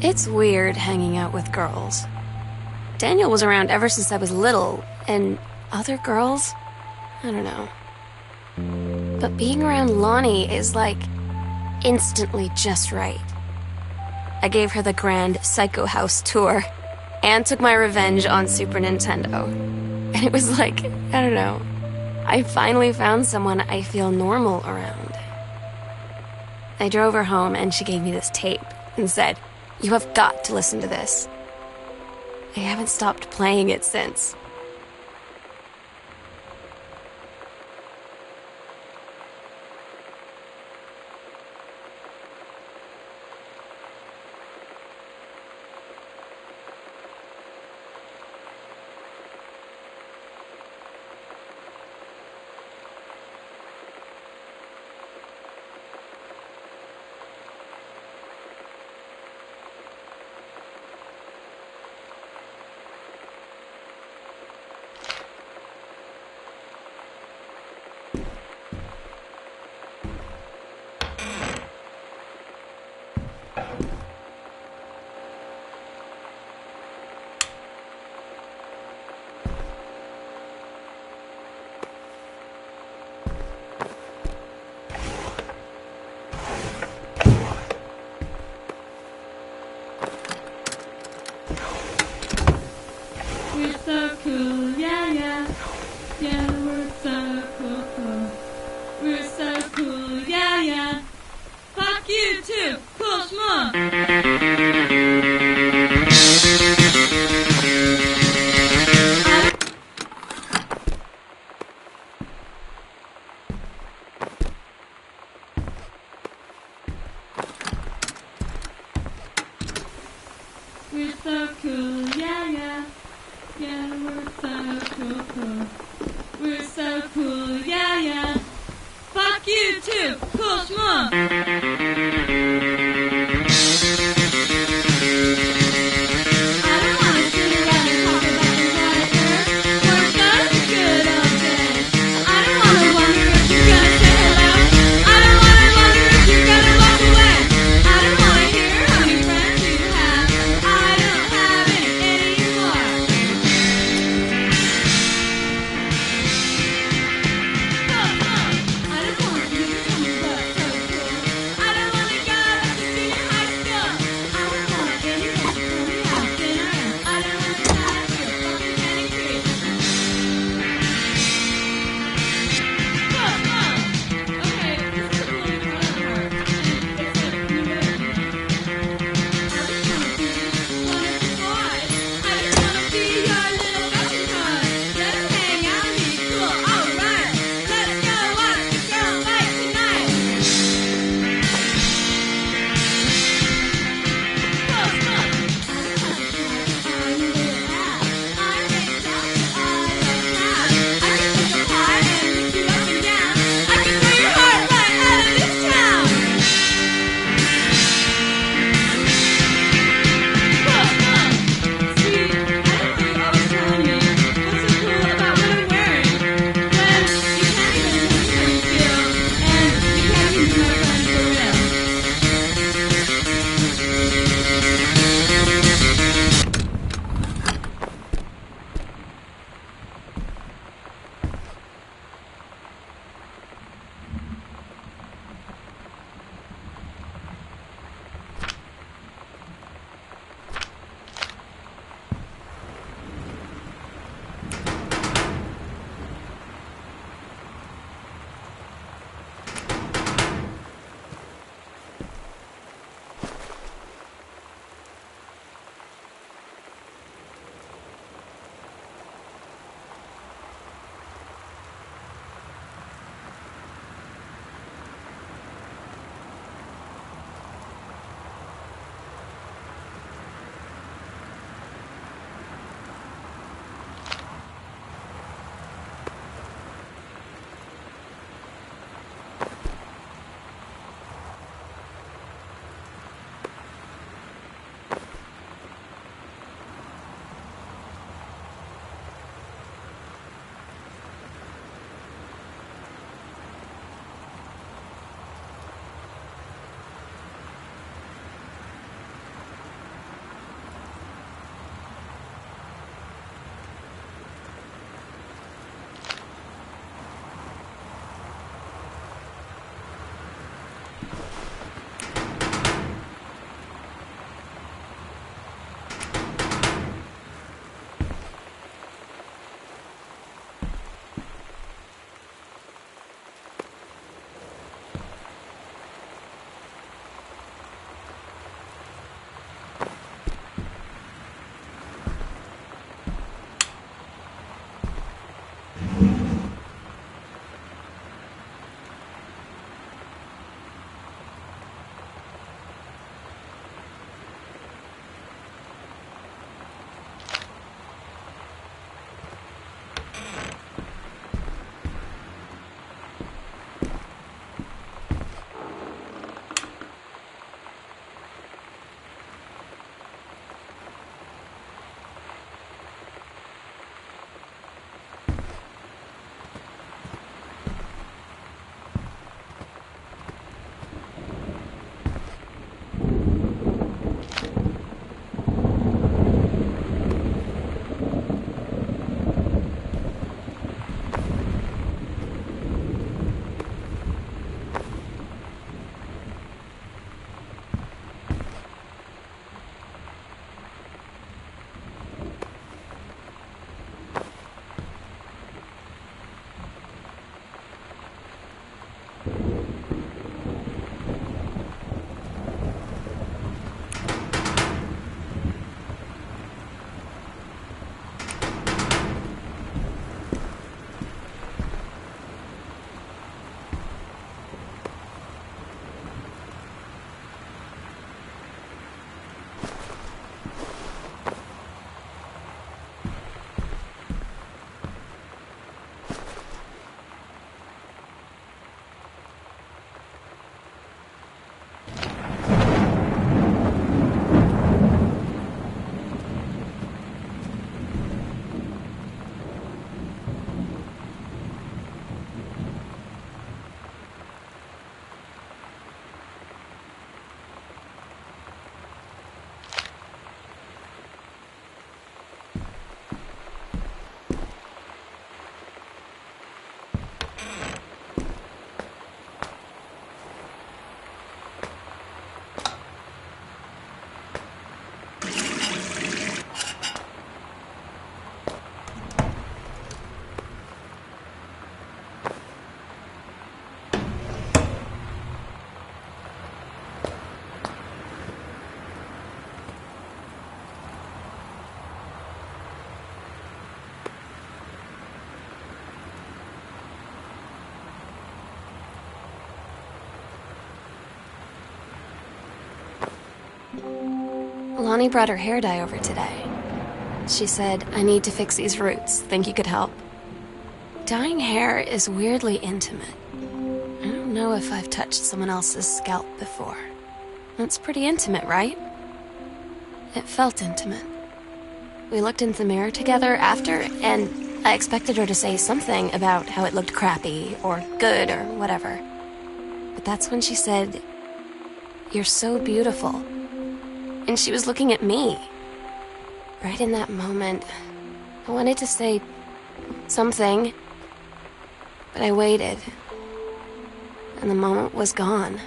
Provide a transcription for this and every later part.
It's weird hanging out with girls. Daniel was around ever since I was little, and other girls? I don't know. But being around Lonnie is like instantly just right. I gave her the grand Psycho House tour and took my revenge on Super Nintendo. And it was like, I don't know, I finally found someone I feel normal around. I drove her home and she gave me this tape and said, "You have got to listen to this." I haven't stopped playing it since. We're so cool, yeah, yeah. Yeah, we're so cool. We're so cool, yeah, yeah. Fuck you too, cool schmuck. We're so cool, yeah, yeah. Yeah, we're so cool. We're so cool, yeah, yeah. Fuck you too, cool schmuck. I don't wanna sit around and talk about the water. Weren't those the good old days? I don't wanna wonder if you're gonna say hello. I don't wanna wonder if you're gonna walk away. I don't wanna hear how many friends you have. I don't have any anymore. I just want you to tell me what's so cool. Lonnie brought her hair dye over today. She said, I need to fix these roots. Think you could help? Dyeing hair is weirdly intimate. I don't know if I've touched someone else's scalp before. That's pretty intimate, right? It felt intimate. We looked in the mirror together after, and I expected her to say something about how it looked crappy or good or whatever. But that's when she said, "You're so beautiful." And she was looking at me. Right in that moment, I wanted to say something, but I waited, and the moment was gone.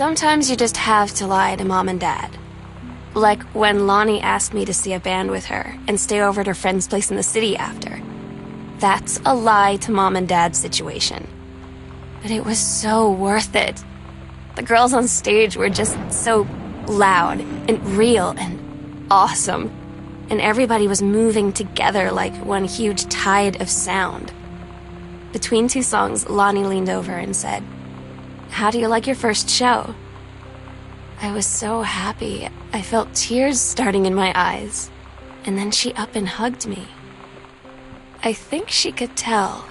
Sometimes you just have to lie to Mom and Dad. Like when Lonnie asked me to see a band with her and stay over at her friend's place in the city after. That's a lie to Mom and Dad's situation. But it was so worth it. The girls on stage were just so loud and real and awesome. And everybody was moving together like one huge tide of sound. Between two songs, Lonnie leaned over and said, "How do you like your first show?" I was so happy. I felt tears starting in my eyes. And then she up and hugged me. I think she could tell.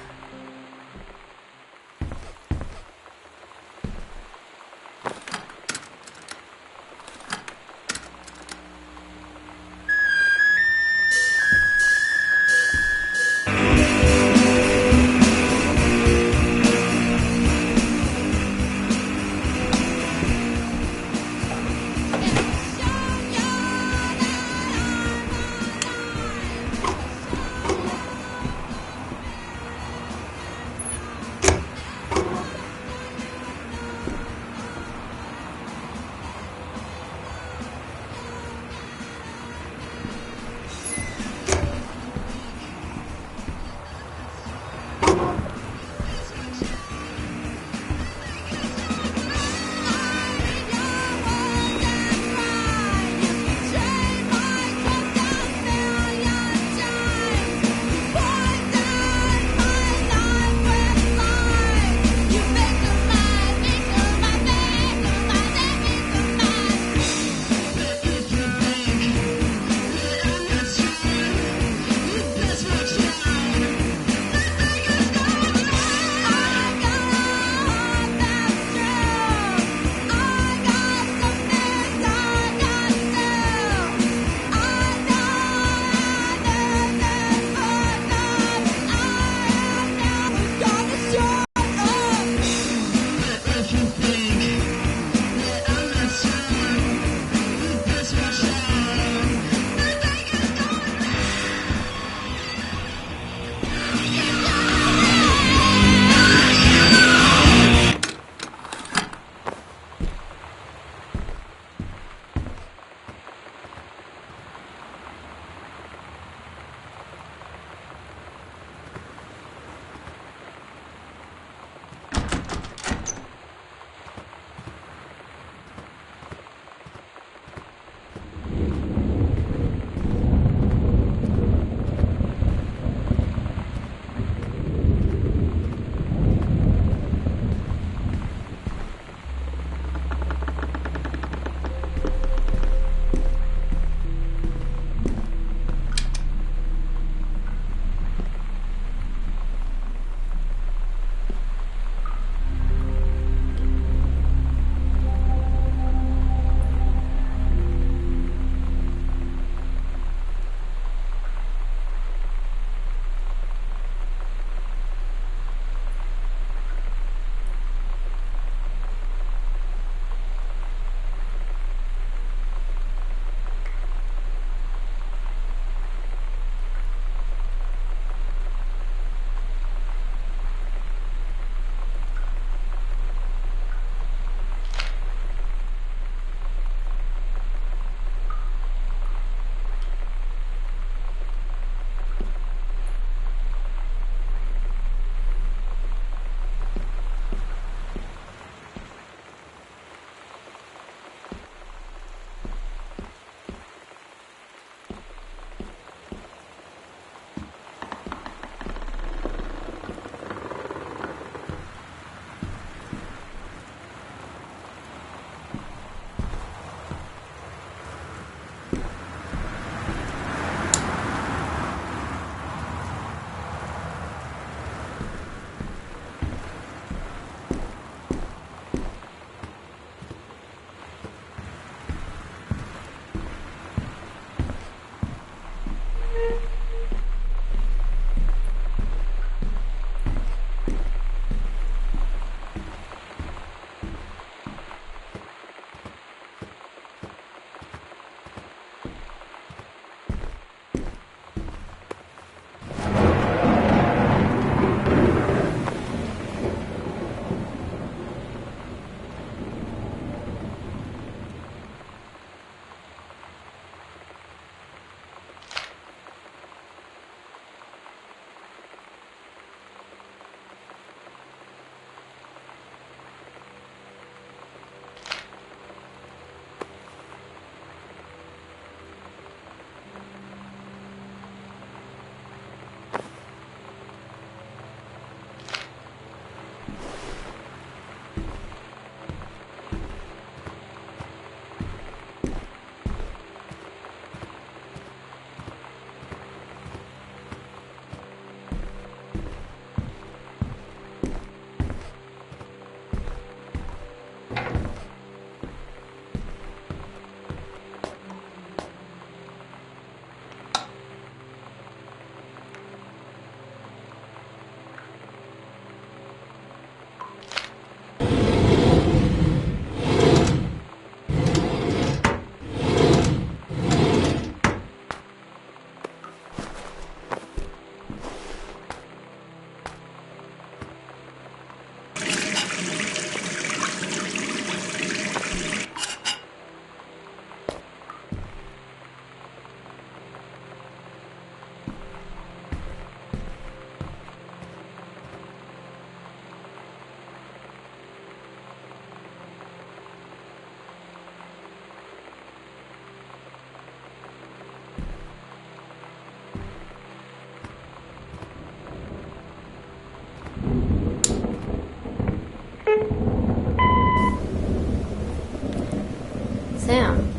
Sam?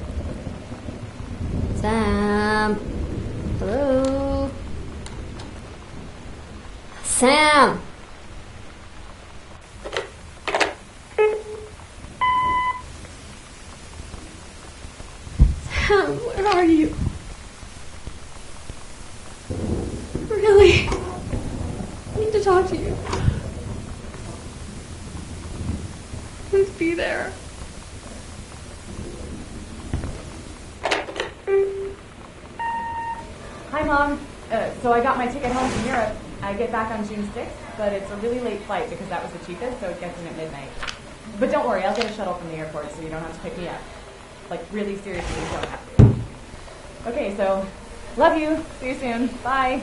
Sam? Hello? Sam! Sam, where are you? Really? I need to talk to you. Please be there. Hi, Mom. So I got my ticket home from Europe. I get back on June 6th, but it's a really late flight because that was the cheapest, so it gets in at midnight. But don't worry, I'll get a shuttle from the airport so you don't have to pick me up. Like, really seriously, you don't have to. Okay, so, love you. See you soon. Bye.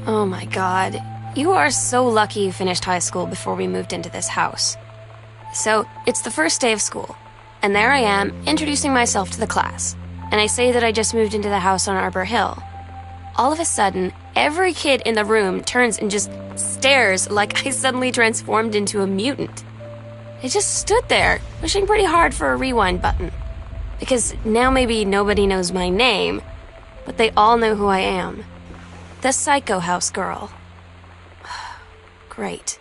Oh my god. You are so lucky you finished high school before we moved into this house. So, it's the first day of school, and there I am, introducing myself to the class, and I say that I just moved into the house on Arbor Hill. All of a sudden, every kid in the room turns and just stares like I suddenly transformed into a mutant. I just stood there, wishing pretty hard for a rewind button. Because now maybe nobody knows my name, but they all know who I am. The Psycho House girl. Great.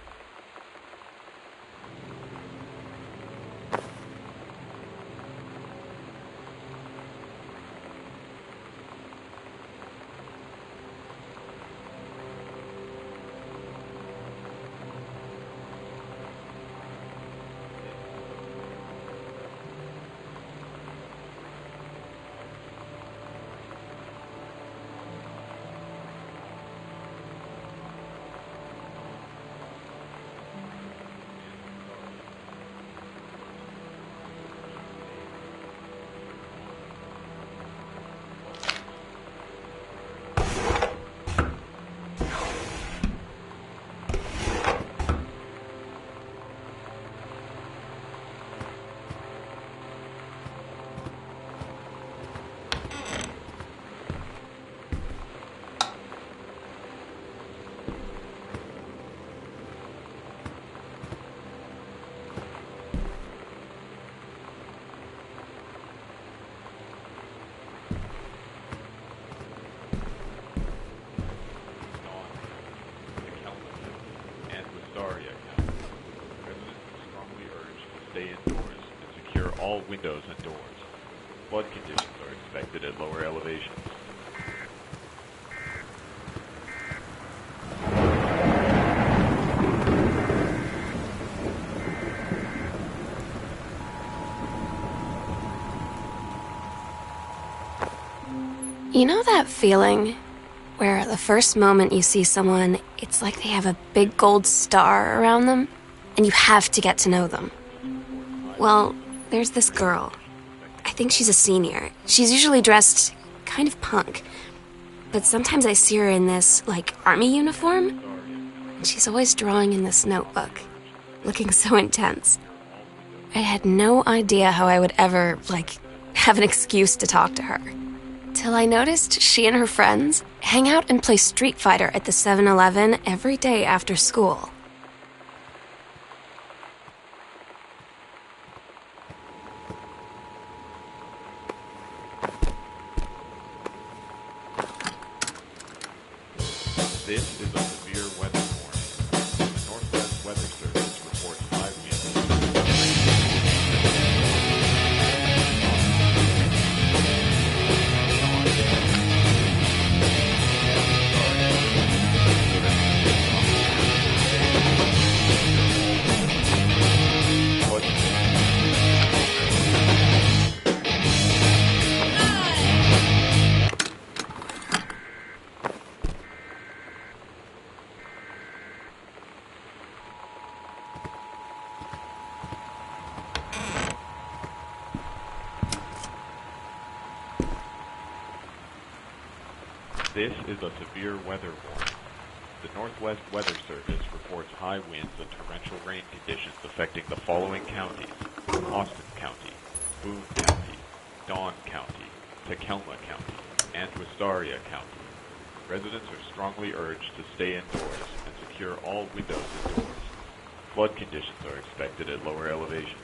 Stay indoors and secure all windows and doors. Flood conditions are expected at lower elevations. You know that feeling where the first moment you see someone, it's like they have a big gold star around them, and you have to get to know them? Well, there's this girl. I think she's a senior. She's usually dressed kind of punk, but sometimes I see her in this, like, army uniform, and she's always drawing in this notebook, looking so intense. I had no idea how I would ever, like, have an excuse to talk to her. Till I noticed she and her friends hang out and play Street Fighter at the 7-Eleven every day after school. This is a severe weather warning. The Northwest Weather Service reports high This is a severe weather warning. The Northwest Weather Service reports high winds and torrential rain conditions affecting the following counties: Austin County, Boone County, Dawn County, Tacoma County, and Wistaria County. Residents are strongly urged to stay indoors and secure all windows and doors. Flood conditions are expected at lower elevations.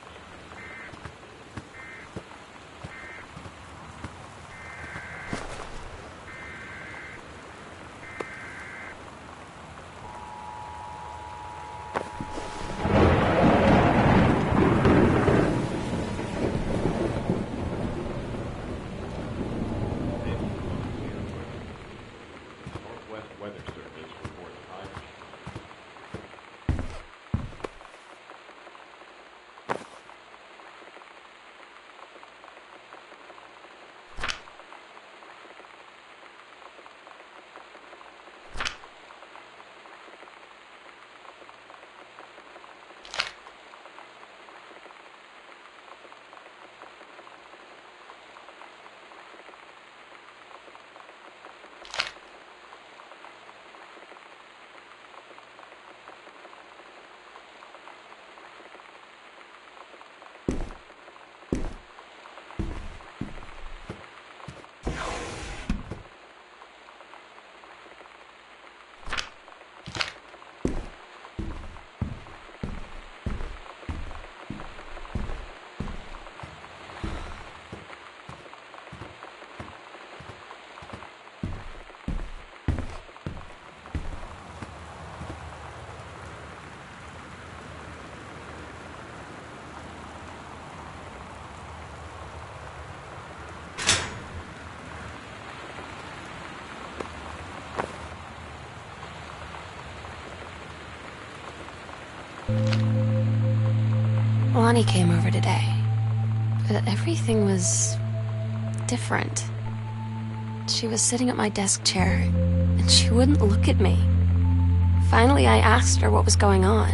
Northwest Weather Service reports high Lonnie came over today, but everything was different. She was sitting at my desk chair, and she wouldn't look at me. Finally, I asked her what was going on.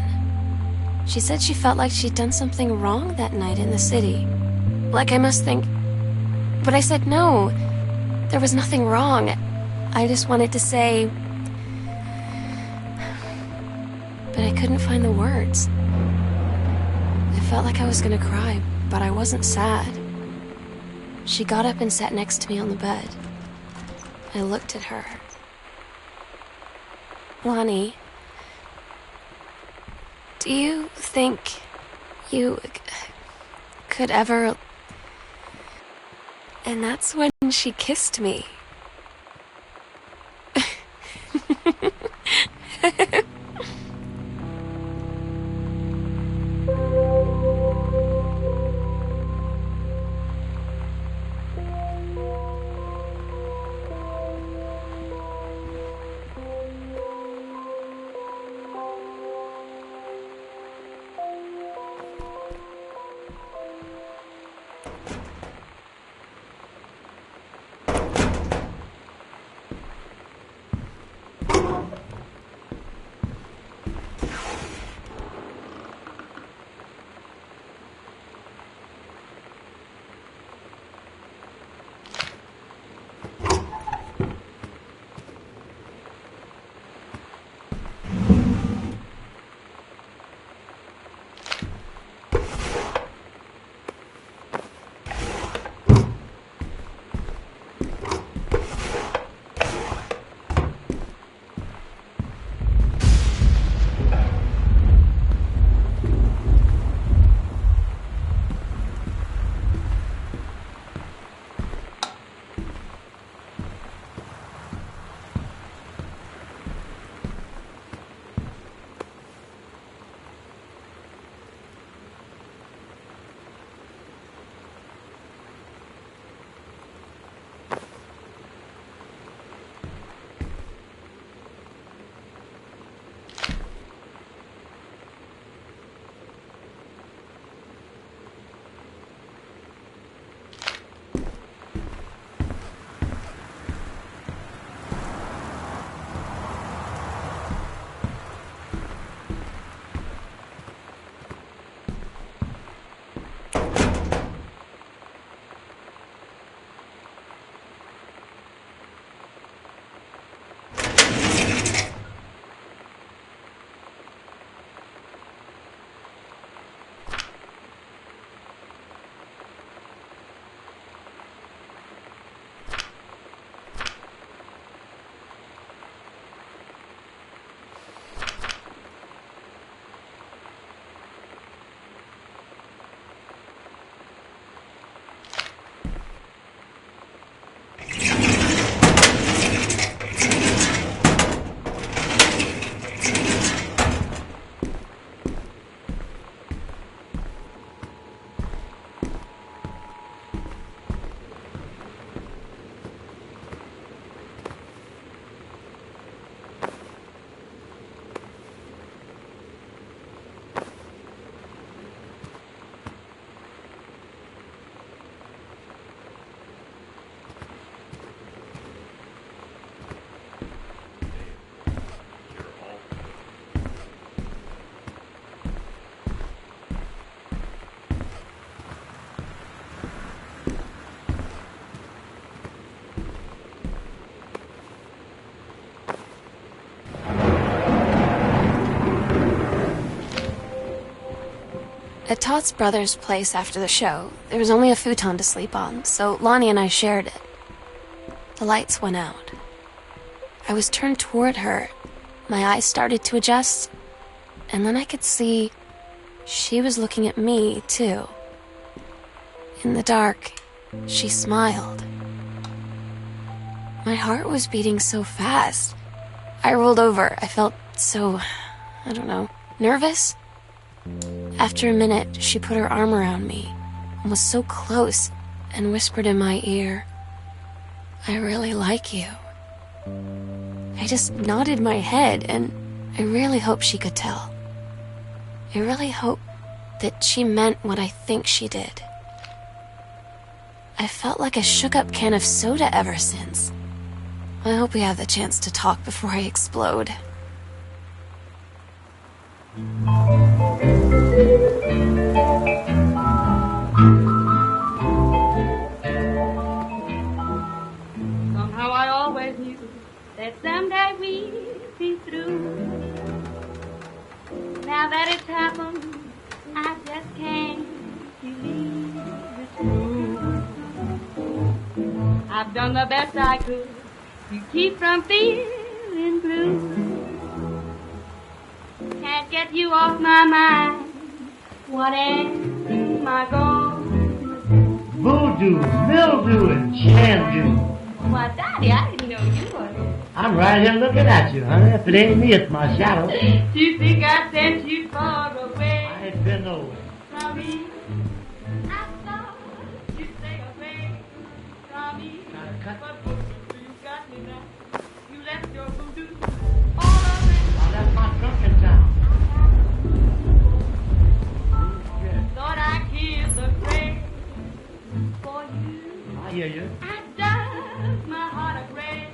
She said she felt like she'd done something wrong that night in the city. Like I must think... But I said no, there was nothing wrong. I just wanted to say... But I couldn't find the words. I felt like I was gonna cry, but I wasn't sad. She got up and sat next to me on the bed. I looked at her. Lonnie, do you think you could ever... And that's when she kissed me. At Todd's brother's place after the show, there was only a futon to sleep on, so Lonnie and I shared it. The lights went out. I was turned toward her. My eyes started to adjust, and then I could see she was looking at me, too. In the dark, she smiled. My heart was beating so fast. I rolled over. I felt so, I don't know, nervous. After a minute, she put her arm around me and was so close and whispered in my ear, "I really like you." I just nodded my head, and I really hope she could tell. I really hope that she meant what I think she did. I felt like a shook-up can of soda ever since. I hope we have the chance to talk before I explode. Somehow I always knew that someday we'd be through. Now that it's happened, I just can't believe it's true. I've done the best I could to keep from feeling blue. Can't get you off my mind. What am I going to do? Voodoo, mildew, and shandu. Why, Daddy, I didn't know you were here. I'm right here looking at you, honey. If it ain't me, it's my shadow. Do you think I sent you far away I ain't been nowhere. from me? I thought you'd stay away from me. cut. But voodoo, you got me now. You left your voodoo all over me. Now that's my drunken town. Thought I killed the grave for you. I hear you. I dug my heart a grave.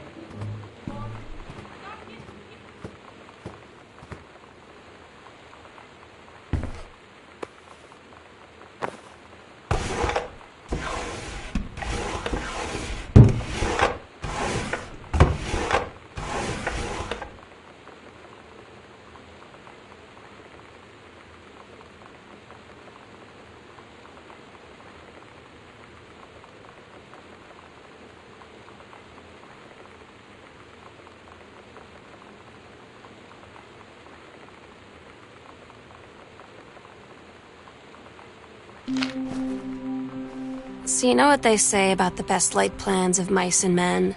So you know what they say about the best laid plans of mice and men?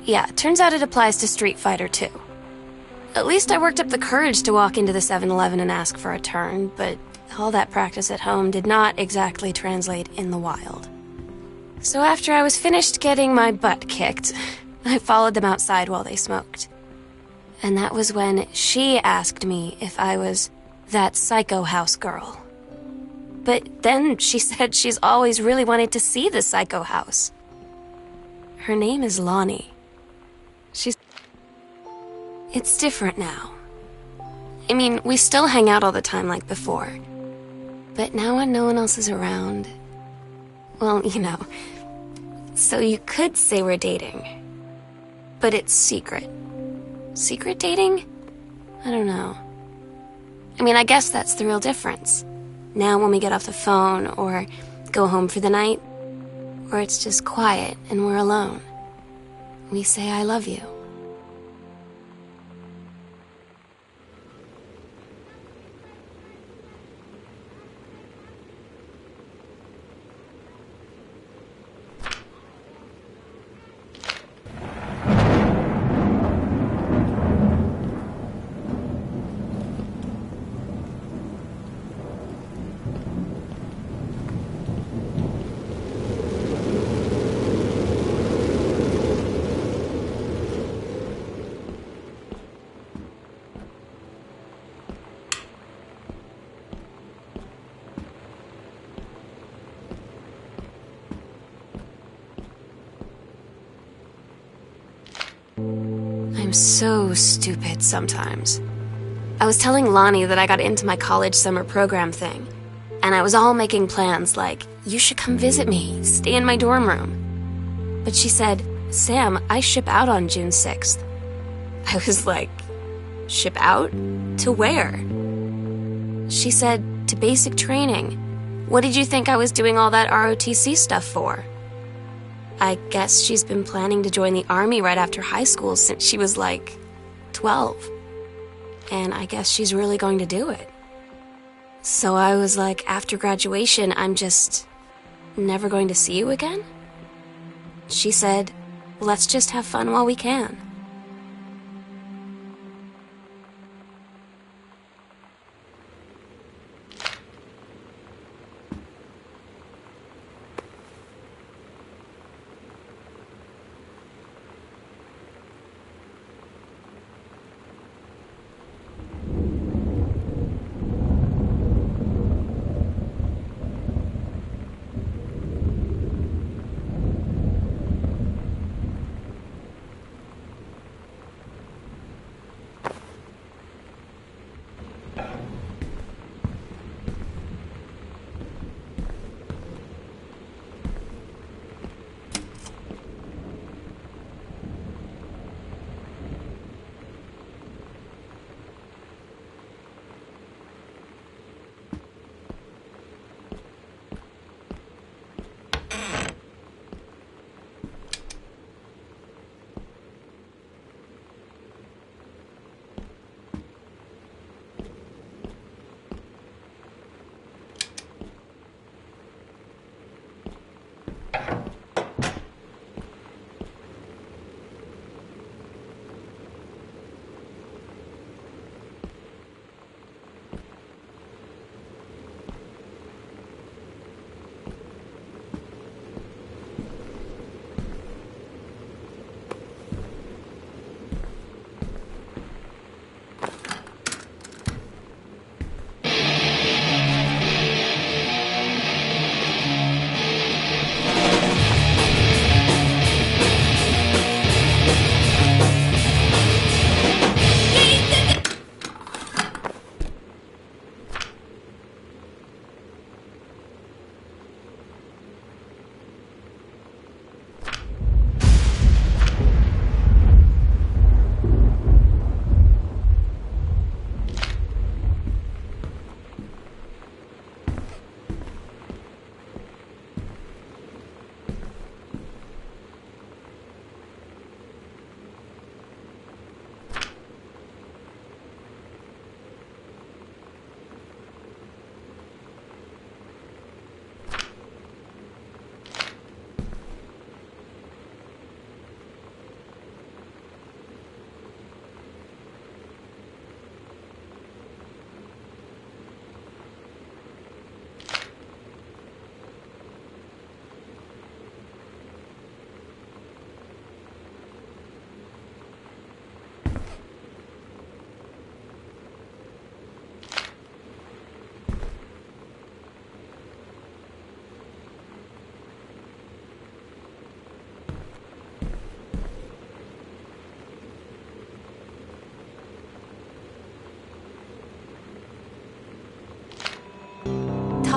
Yeah, turns out it applies to Street Fighter too. At least I worked up the courage to walk into the 7-Eleven and ask for a turn, but all that practice at home did not exactly translate in the wild. So after I was finished getting my butt kicked, I followed them outside while they smoked. And that was when she asked me if I was that psycho house girl. But then she said she's always really wanted to see the psycho house. Her name is Lonnie. It's different now. I mean, we still hang out all the time like before. But now when no one else is around, well, you know. So you could say we're dating. But it's secret. Secret dating? I don't know. I mean, I guess that's the real difference. Now when we get off the phone or go home for the night, or it's just quiet and we're alone, we say I love you. I'm so stupid sometimes. I was telling Lonnie that I got into my college summer program thing, and I was all making plans like, you should come visit me, stay in my dorm room. But she said, Sam, I ship out on June 6th. I was like, ship out? To where? She said, to basic training. What did you think I was doing all that ROTC stuff for? I guess she's been planning to join the army right after high school since she was like 12. And I guess she's really going to do it. So I was like, after graduation, I'm just never going to see you again? She said, let's just have fun while we can.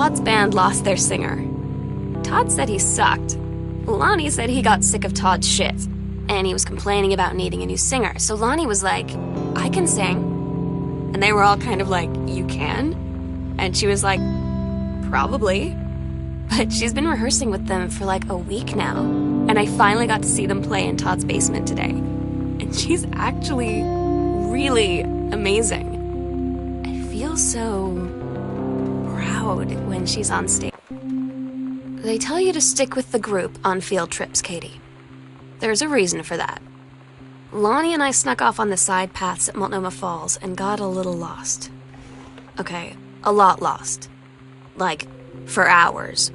Todd's band lost their singer. Todd said he sucked. Lonnie said he got sick of Todd's shit, and he was complaining about needing a new singer. So Lonnie was like, I can sing. And they were all kind of like, you can? And she was like, probably. But she's been rehearsing with them for like a week now, and I finally got to see them play in Todd's basement today. And she's actually really amazing. I feel so proud when she's on stage. They tell you to stick with the group on field trips, Katie. There's a reason for that. Lonnie and I snuck off on the side paths at Multnomah Falls and got a little lost. Okay, a lot lost. Like, for hours.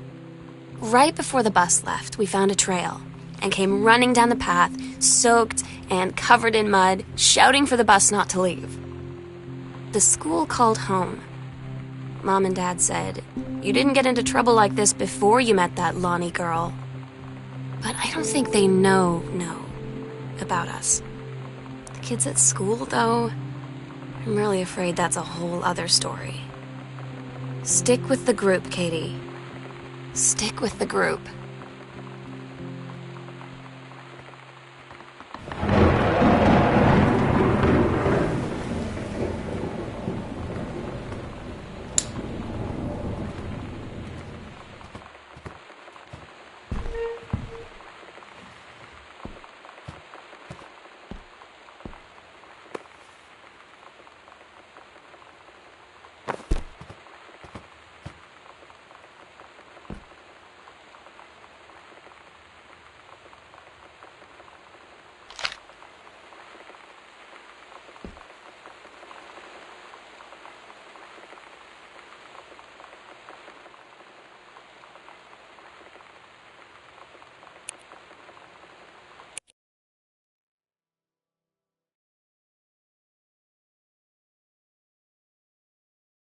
Right before the bus left, we found a trail and came running down the path, soaked and covered in mud, shouting for the bus not to leave. The school called home. Mom and Dad said, you didn't get into trouble like this before you met that Lonnie girl. But I don't think they know about us. The kids at school, though, I'm really afraid that's a whole other story. Stick with the group, Katie. Stick with the group.